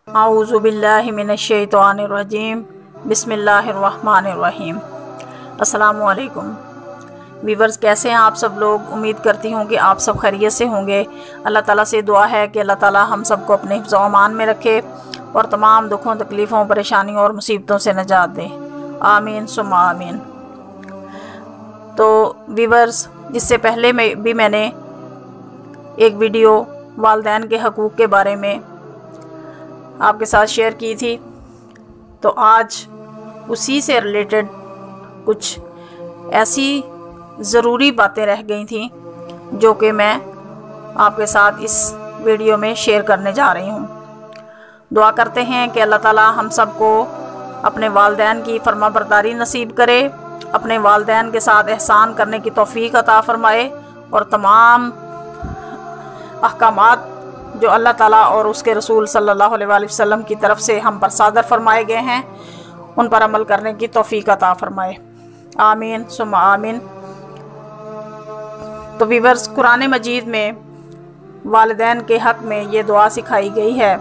आऊज़ु बिल्लाहि मिनश्शैतानिर्रजीम बिस्मिल्लाहिर्रहमानिर्रहीम। अस्सलामु अलैकुम व्यूअर्स, कैसे हैं आप सब लोग। उम्मीद करती हूँ कि आप सब खैरियत से होंगे। अल्लाह ताला से दुआ है कि अल्लाह ताला हम सबको अपने हिफ्ज़ व अमान में रखे और तमाम दुखों, तकलीफ़ों, परेशानियों और मुसीबतों से निजात दे। आमीन सुम्मा आमीन। तो व्यूअर्स, इससे पहले मैंने एक वीडियो वालिदैन के हकूक़ के बारे में आपके साथ शेयर की थी। तो आज उसी से रिलेटेड कुछ ऐसी ज़रूरी बातें रह गई थी जो कि मैं आपके साथ इस वीडियो में शेयर करने जा रही हूँ। दुआ करते हैं कि अल्लाह ताला हम सबको अपने वालिदैन की फरमाबरदारी नसीब करे, अपने वालिदैन के साथ एहसान करने की तौफ़ीक अता फ़रमाए और तमाम अहकामात जो अल्लाह ताला और उसके रसूल सल्लल्लाहु अलैहि वसल्लम की तरफ से हम पर सादर फरमाए गए हैं उन पर अमल करने की तौफ़ीक अता फ़रमाए। आमीन सुम्मा आमीन। तो व्यूअर्स, कुरान मजीद में वालिदैन के हक़ में ये दुआ सिखाई गई है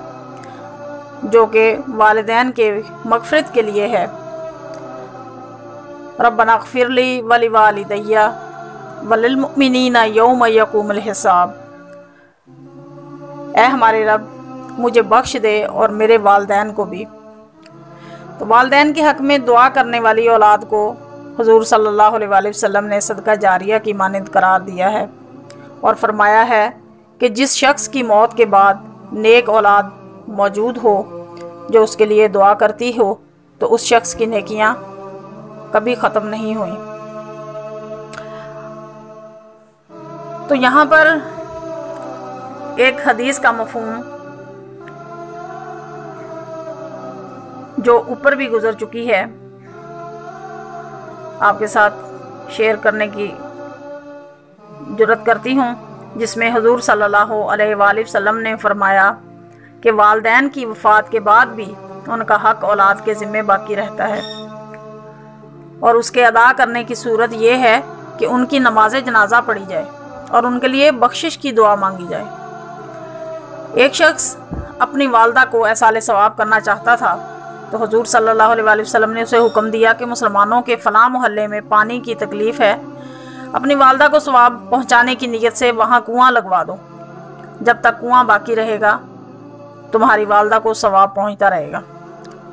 जो कि वालिदैन के मग़फ़िरत के लिए है। रब्बना ग़फ़िरली वलिवालिदैया वलिलमुमिनीना यौम यक़ूमुल हिसाब। ऐ हमारे रब, मुझे बख्श दे और मेरे वालिदैन को भी। तो वालिदैन के हक़ में दुआ करने वाली औलाद को हुज़ूर सल्लल्लाहु अलैहि वसल्लम ने सदका जारिया की मानद करार दिया है और फरमाया है कि जिस शख्स की मौत के बाद नेक औलाद मौजूद हो जो उसके लिए दुआ करती हो तो उस शख्स की नेकियां कभी ख़त्म नहीं हुई। तो यहाँ पर एक हदीस का मफ़हूम जो ऊपर भी गुज़र चुकी है आपके साथ शेयर करने की जुर्रत करती हूँ, जिसमें हुज़ूर सल्लल्लाहु अलैहि वसल्लम ने फरमाया कि वालिदैन की वफ़ात के बाद भी उनका हक़ औलाद के ज़िम्मे बाकी रहता है और उसके अदा करने की सूरत ये है कि उनकी नमाज जनाजा पढ़ी जाए और उनके लिए बख्शिश की दुआ मांगी जाए। एक शख्स अपनी वालदा को एहसाल सवाब करना चाहता था तो हुज़ूर सल्लल्लाहु अलैहि वसल्लम ने उसे हुक्म दिया कि मुसलमानों के फ़लाँ मोहल्ले में पानी की तकलीफ़ है, अपनी वालदा को सवाब पहुँचाने की नीयत से वहाँ कुआँ लगवा दो। जब तक कुआँ बाकी रहेगा तुम्हारी वालदा को सवाब पहुँचता रहेगा।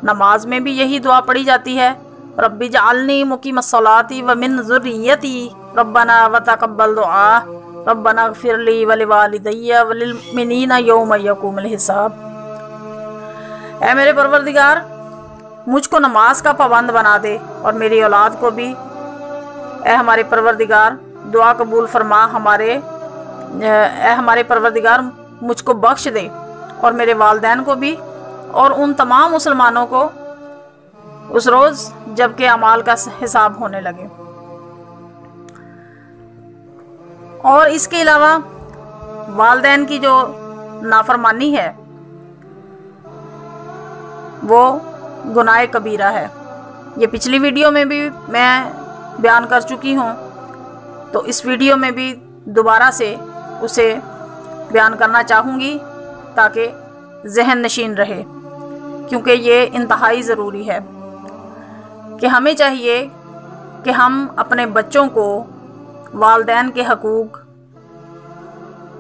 नमाज में भी यही दुआ पढ़ी जाती है, रब्बी जअलनी मुक़ीमस्सलाती व मिन ज़ुर्रिय्यती रब्बना व तक़ब्बल दुआ रब्बना ग़फ़िरली वलिवालिदैया वलिलमुमिनीना यौम यक़ूमुल हिसाब। ऐ मेरे परवरदिगार, मुझको नमाज का पाबंद बना दे और मेरी औलाद को भी। ऐ हमारे परवरदिगार, दुआ कबूल फरमा। ऐ हमारे परवरदिगार, मुझको बख्श दे और मेरे वालिदैन को भी और उन तमाम मुसलमानों को उस रोज़ जबकि अमाल का हिसाब होने लगे। और इसके अलावा वालिदैन की जो नाफरमानी है वो गुनाह कबीरा है। ये पिछली वीडियो में भी मैं बयान कर चुकी हूँ, तो इस वीडियो में भी दोबारा से उसे बयान करना चाहूँगी ताकि ज़हन नशीन रहे, क्योंकि ये इंतहाई ज़रूरी है कि हमें चाहिए कि हम अपने बच्चों को वालिदैन के हकूक़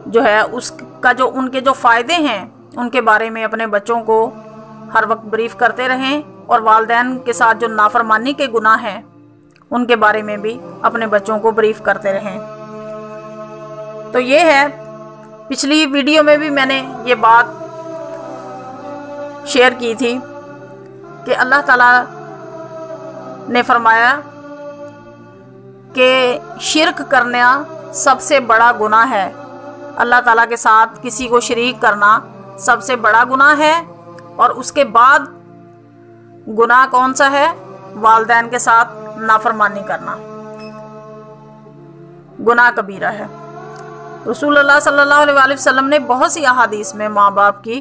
जो है उसका जो उनके जो फ़ायदे हैं उनके बारे में अपने बच्चों को हर वक्त ब्रीफ़ करते रहें और वालिदैन के साथ जो नाफरमानी के गुनाह हैं उनके बारे में भी अपने बच्चों को ब्रीफ़ करते रहें। तो ये है, पिछली वीडियो में भी मैंने ये बात शेयर की थी कि अल्लाह ताला ने फरमाया कि शिर्क करना सबसे बड़ा गुनाह है। अल्लाह ताला के साथ किसी को शरीक करना सबसे बड़ा गुनाह है और उसके बाद गुनाह कौन सा है? वालिदैन के साथ नाफरमानी करना गुनाह कबीरा है। रसूलुल्लाह सल्लल्लाहु अलैहि वसल्लम ने बहुत सी अहादीस में माँ बाप की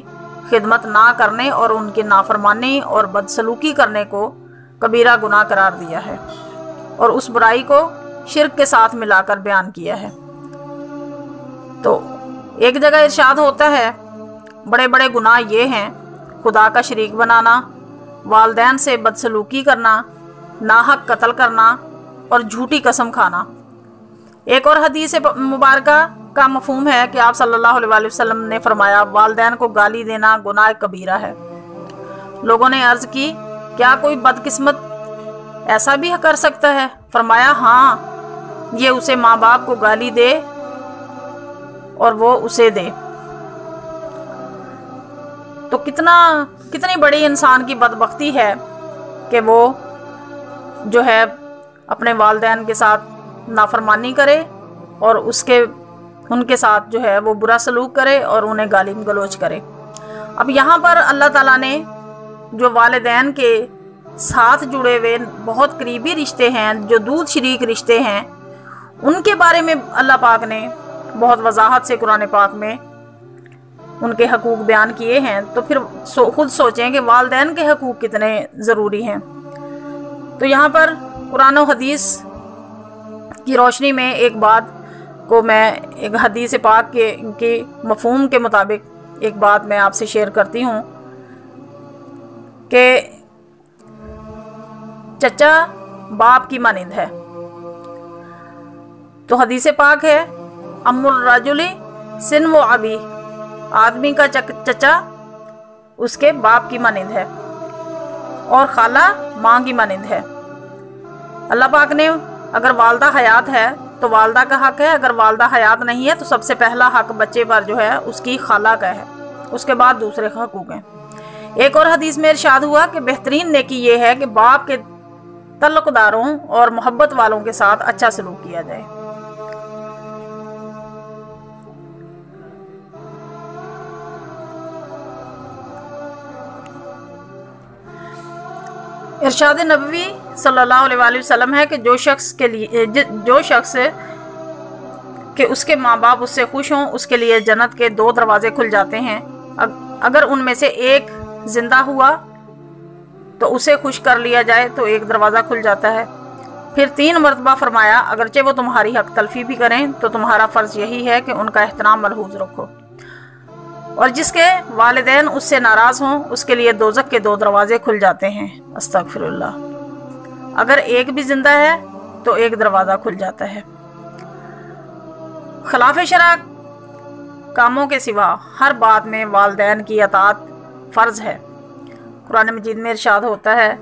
खिदमत ना करने और उनकी नाफरमानी और बदसलूकी करने को कबीरा गुनाह करार दिया है और उस बुराई को शिर्क के साथ मिलाकर बयान किया है। तो एक जगह इरशाद होता है, बड़े बड़े गुनाह ये हैं खुदा का शरीक बनाना, वालिदैन से बदसलूकी करना, नाहक कत्ल करना और झूठी कसम खाना। एक और हदीस मुबारका का मफहूम है कि आप सल्लल्लाहु अलैहि वसल्लम ने फरमाया, वालिदैन को गाली देना गुनाह कबीरा है। लोगों ने अर्ज़ की, क्या कोई बदकिस्मत ऐसा भी कर सकता है? फरमाया, हाँ, ये उसे माँ बाप को गाली दे और वो उसे दे। तो कितनी बड़ी इंसान की बदबख्ती है कि वो जो है अपने वालिदैन के साथ नाफरमानी करे और उनके साथ जो है वो बुरा सलूक करे और उन्हें गाली गलौज करे। अब यहाँ पर अल्लाह ताला ने जो वालिदैन के साथ जुड़े हुए बहुत करीबी रिश्ते हैं, जो दूध शरीक रिश्ते हैं, उनके बारे में अल्लाह पाक ने बहुत वजाहत से कुरान पाक में उनके हकूक़ बयान किए हैं। तो फिर खुद सोचें कि वालिदैन के हकूक़ कितने ज़रूरी हैं। तो यहाँ पर कुरान और हदीस की रोशनी में एक बात को मैं एक हदीस पाक के मफहूम के मुताबिक एक बात मैं आपसे शेयर करती हूँ कि चचा बाप की मानिंद है। तो हदीस पाक है, अम्मुर रजुली सिन व अबी, आदमी का चचा उसके बाप की मानिंद है और खाला माँ की मानिंद है। अल्लाह पाक ने अगर वालदा हयात है तो वालदा का हक है, अगर वालदा हयात नहीं है तो सबसे पहला हक बच्चे पर जो है उसकी खाला का है, उसके बाद दूसरे हकूक़ हैं। एक और हदीस में इरशाद हुआ कि बेहतरीन नेकी ये है कि बाप के तल्लुक़दारों और मोहब्बत वालों के साथ अच्छा सलूक किया जाए। इरशाद नबवी सल्लल्लाहु अलैहि वसल्लम है कि जो शख्स के उसके माँ बाप उससे खुश हों, उसके लिए जन्नत के 2 दरवाजे खुल जाते हैं। अगर उनमें से एक जिंदा हुआ तो उसे खुश कर लिया जाए तो एक दरवाज़ा खुल जाता है। फिर 3 मरतबा फरमाया, अगरचे वो तुम्हारी हक तलफी भी करें तो तुम्हारा फ़र्ज़ यही है कि उनका एहतराम मलहूज़ रखो, और जिसके वालिदैन उससे नाराज़ हों उसके लिए दोज़ख के 2 दरवाजे खुल जाते हैं। अस्तगफिरुल्लाह। अगर एक भी जिंदा है तो एक दरवाज़ा खुल जाता है। खिलाफ शरअ कामों के सिवा हर बात में वालिदैन की अताअत फ़र्ज़ है। कुरान मजीद में इरशाद होता है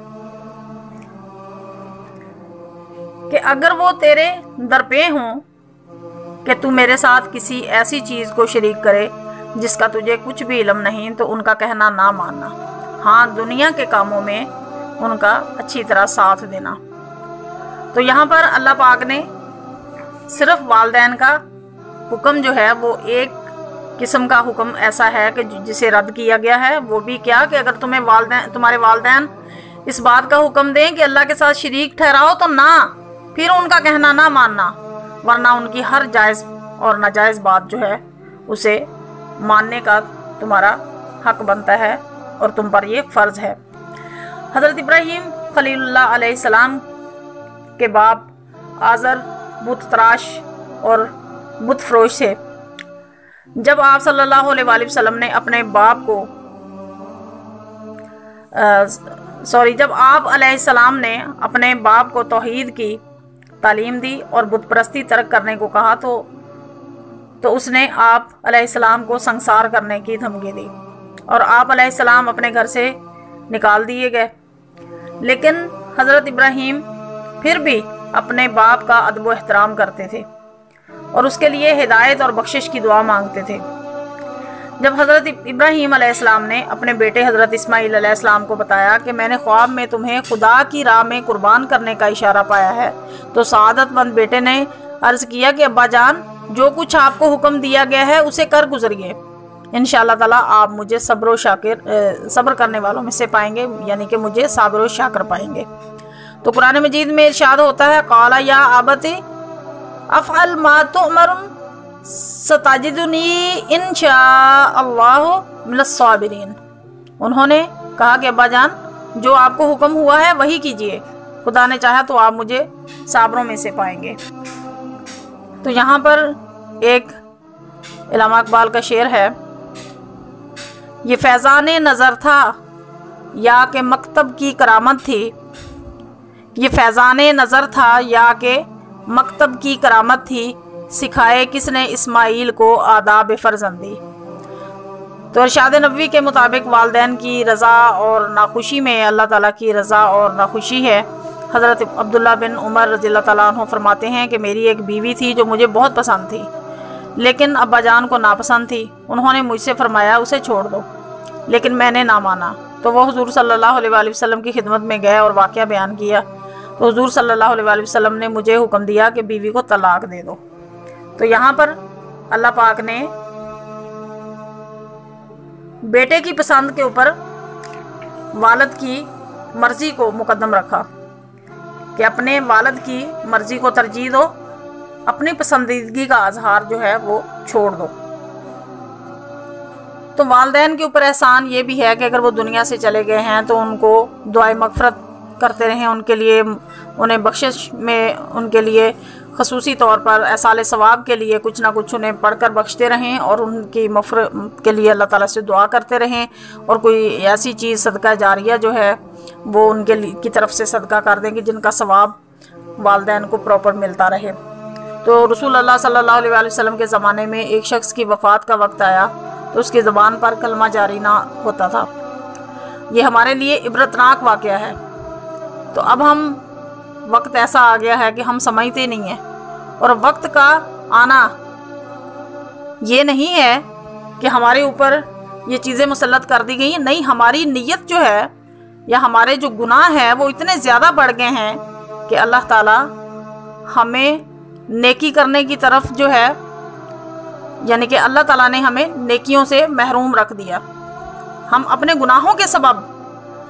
कि अगर वो तेरे दरपे हों कि तू मेरे साथ किसी ऐसी चीज़ को शरीक करे जिसका तुझे कुछ भी इल्म नहीं, तो उनका कहना ना मानना। हाँ, दुनिया के कामों में उनका अच्छी तरह साथ देना। तो यहाँ पर अल्लाह पाक ने सिर्फ वालिदैन का हुक्म जो है वो एक किस्म का हुक्म ऐसा है कि जिसे रद्द किया गया है। वो भी क्या कि अगर तुम्हारे वालिदैन इस बात का हुक्म दें कि अल्लाह के साथ शरीक ठहराओ तो ना, फिर उनका कहना ना मानना, वरना उनकी हर जायज़ और नाजायज़ बात जो है उसे मानने का तुम्हारा हक बनता है और तुम पर ये फ़र्ज़ है। हज़रत इब्राहीम खलीलुल्लाह अलैहिस्सलाम के बाप आज़र बुत तराश और बुत फरोश थे। जब आप सल्लल्लाहु अलैहि वसल्लम ने अपने बाप को जब आप अलैहिस्सलाम ने अपने बाप को तौहीद की तालीम दी और बुत परस्ती तर्क करने को कहा तो उसने आप अलैहिस्सलाम को संसार करने की धमकी दी और आप अलैहिस्सलाम अपने घर से निकाल दिए गए। लेकिन हज़रत इब्राहीम फिर भी अपने बाप का अदब व एहतराम करते थे और उसके लिए हिदायत और बख्शिश की दुआ मांगते थे। जब हज़रत इब्राहीम अलैहिस्सलाम ने अपने बेटे हज़रत इस्माईल अलैहिस्सलाम को बताया कि मैंने ख्वाब में तुम्हें खुदा की राह में कुर्बान करने का इशारा पाया है, तो सआदतमंद बेटे ने अर्ज़ किया कि अब्बा जान, जो कुछ आपको हुक्म दिया गया है उसे कर गुजरिए, इंशाअल्लाह ताला आप मुझे सब्र करने वालों में से पाएंगे, यानी कि मुझे साबिर व शाकिर पाएंगे। तो कुरान मजीद में इरशाद होता है, क़ाला या अबती अफ़अल मा तुअमरुन सताजिदुनी इंशाअल्लाहु मिनस साबिरीन। उन्होंने कहा कि अब्बा जान, जो आपको हुक्म हुआ है वही कीजिए, खुदा ने चाहा तो आप मुझे साबरों में से पाएंगे। तो यहाँ पर एक इल्लामा इकबाल का शेर है یہ فیضان نظر تھا یا کہ مکتب کی کرامت تھی؟ یہ فیضان نظر تھا یا کہ مکتب کی کرامت تھی؟ سکھائے کس نے اسماعیل کو آداب فرزندی؟ تو ارشاد نبوی کے مطابق والدین کی رضا اور ناخوشی میں اللہ تعالیٰ کی رضا اور ناخوشی ہے۔ حضرت عبداللہ بن عمر رضی اللہ تعالیٰ عنہ فرماتے ہیں کہ میری ایک بیوی تھی جو مجھے بہت پسند تھی، لیکن ابا جان کو ناپسند تھی۔ انہوں نے مجھ سے فرمایا اسے چھوڑ دو، لیکن میں نے نہ مانا۔ تو وہ حضور صلی اللہ علیہ وآلہ وسلم کی خدمت میں گئے اور واقعہ بیان کیا۔ تو حضور صلی اللہ علیہ وآلہ وسلم نے مجھے حکم دیا کہ بیوی کو طلاق دے دو۔ تو یہاں پر اللہ پاک نے بیٹے کی پسند کے اوپر والد کی مرضی کو مقدم رکھا کہ اپنے والد کی مرضی کو ترجیح دو، اپنی پسندیدگی کا اظہار جو ہے وہ چھوڑ دو۔ تو والدین کے اوپر احسان یہ بھی ہے کہ اگر وہ دنیا سے چلے گئے ہیں تو ان کو دعائے مغفرت کرتے رہیں، ان کے لیے انہیں بخشش میں ان کے لیے خصوصی طور پر ایصال ثواب کے لیے کچھ نہ کچھ انہیں پڑھ کر بخشتے رہیں، اور ان کی مغفرت کے لیے اللہ تعالیٰ سے دعا کرتے رہیں، اور کوئی ایسی چیز صدقہ جاریہ جو ہے وہ ان کی طرف سے صدقہ کر دیں کہ جن کا ثواب والدین کو پراپر ملتا رہے۔ تو رسول اللہ صلی اللہ علیہ وآلہ وسلم کے زمانے میں ایک شخص کی وفات کا وقت آیا تو اس کی زبان پر کلمہ جاری نہ ہوتا تھا۔ یہ ہمارے لیے عبرتناک واقعہ ہے۔ تو اب ہم وقت ایسا آ گیا ہے کہ ہم سمجھتے نہیں ہیں، اور وقت کا آنا یہ نہیں ہے کہ ہمارے اوپر یہ چیزیں مسلط کر دی گئی ہیں، نہیں، ہماری نیت جو ہے یا ہمارے جو گناہ ہیں وہ اتنے زیادہ بڑھ گئے ہیں کہ اللہ تعالیٰ ہمیں نیکی کرنے کی طرف جو ہے، یعنی کہ اللہ تعالیٰ نے ہمیں نیکیوں سے محروم رکھ دیا۔ ہم اپنے گناہوں کے سبب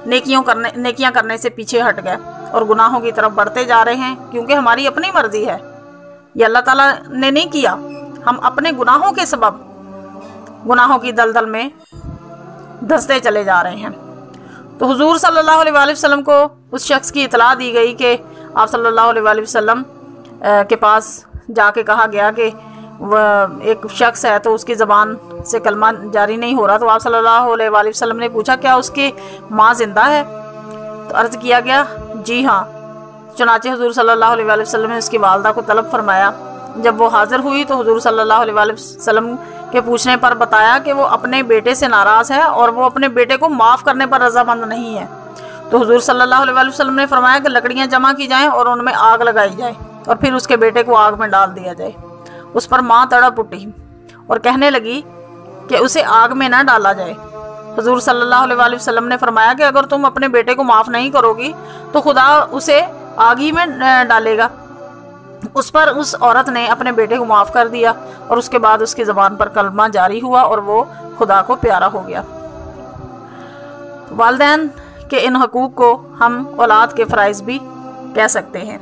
نیکیاں کرنے سے پیچھے ہٹ گئے اور گناہوں کی طرف بڑھتے جا رہے ہیں، کیونکہ ہماری اپنی مرضی ہے، یہ اللہ تعالیٰ نے نہیں کیا۔ ہم اپنے گناہوں کے سبب گناہوں کی دلدل میں دھنستے چلے جا رہے ہیں۔ تو حضور صلی اللہ علیہ وآلہ وسلم کو اس شخص کی اطلاع دی گئی کہ آپ صلی اللہ علیہ وآلہ وسلم کے پاس جا کے کہا گیا کہ وہ ایک شخص ہے تو اس کی زبان سے کلمہ جاری نہیں ہو رہا۔ تو آپ صلی اللہ علیہ وآلہ وسلم نے پوچھا کیا اس کی ماں زندہ ہے؟ تو عرض کیا گیا جی ہاں۔ چنانچہ حضور صلی اللہ علیہ وآلہ وسلم نے اس کی والدہ کو طلب فرمایا۔ جب وہ حاضر ہوئی تو حضور صلی اللہ علیہ وآلہ وسلم کے پوچھنے پر بتایا کہ وہ اپنے بیٹے سے ناراض ہے اور وہ اپنے بیٹے کو معاف کرنے پر رضامند نہیں ہے۔ تو حضور صلی اللہ علیہ وآلہ وسلم نے فرمایا کہ لکڑیاں جمع کی جائیں اور ان میں آگ لگائی جائے اور پھر اس کے بیٹے کو آگ میں ڈال دیا جائے۔ اس پر ماں تڑپ اٹھی اور کہنے لگی کہ اسے آگ میں نہ ڈالا جائے۔ حضور صلی اللہ علیہ وآلہ وسلم نے فرمایا کہ اگر تم اپنے بیٹے کو معاف نہیں کرو گی تو خدا اسے آگ ہی میں ڈالے گا۔ اس پر اس عورت نے اپنے بیٹے کو معاف کر دیا اور اس کے بعد اس کی زبان پر کلمہ جاری ہوا اور وہ خدا کو پیارا ہو گیا۔ والدین کے ان حقوق کو ہم اولاد کے فرائض بھی کہہ سکتے ہیں۔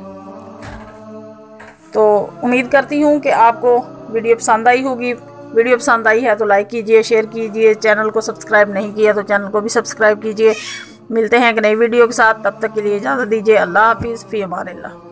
تو امید کرتی ہوں کہ آپ کو ویڈیو پسند آئی ہوگی۔ ویڈیو پسند آئی ہے تو لائک کیجئے، شیئر کیجئے، چینل کو سبسکرائب نہیں کیا تو چینل کو بھی سبسکرائب کیجئے۔ ملتے ہیں ایک نئی ویڈیو کے ساتھ، تب تک کے لیے اجازت دیجئے۔ اللہ حافظ، فی امان اللہ۔